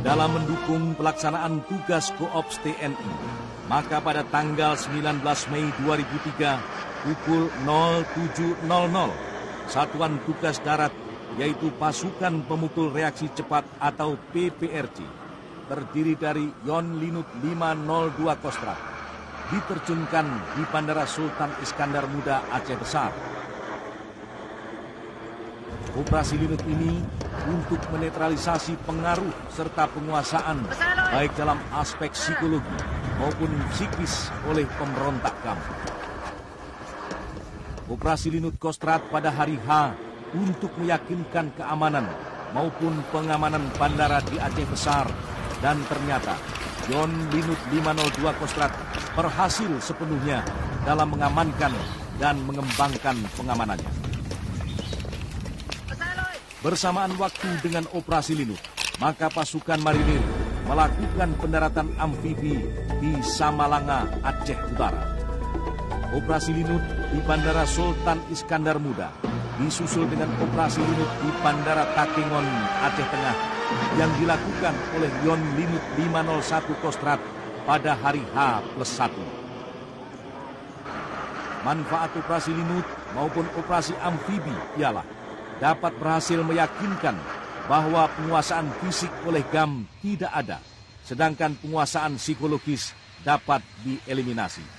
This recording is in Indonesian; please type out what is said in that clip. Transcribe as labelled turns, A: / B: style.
A: dalam mendukung pelaksanaan tugas Koops TNI, maka pada tanggal 19 Mei 2003 pukul 07.00, Satuan Tugas Darat yaitu Pasukan Pemukul Reaksi Cepat atau PPRC, terdiri dari Yon Linut 502 Kostrad, diterjunkan di Bandara Sultan Iskandar Muda Aceh Besar. Operasi Linut ini untuk menetralisasi pengaruh serta penguasaan baik dalam aspek psikologi maupun psikis oleh pemberontak GAM. Operasi Linut Kostrad pada hari H untuk meyakinkan keamanan maupun pengamanan bandara di Aceh Besar, dan ternyata Yon Linut 502 Kostrad berhasil sepenuhnya dalam mengamankan dan mengembangkan pengamanannya. Bersamaan waktu dengan operasi Linut, maka pasukan marinir melakukan pendaratan amfibi di Samalanga, Aceh Utara. Operasi Linut di Bandara Sultan Iskandar Muda disusul dengan operasi Linut di Bandara Takengon, Aceh Tengah yang dilakukan oleh Yon Linut 501 Kostrad pada hari H+1. Manfaat operasi Linut maupun operasi amfibi ialah dapat berhasil meyakinkan bahwa penguasaan fisik oleh GAM tidak ada, sedangkan penguasaan psikologis dapat dieliminasi.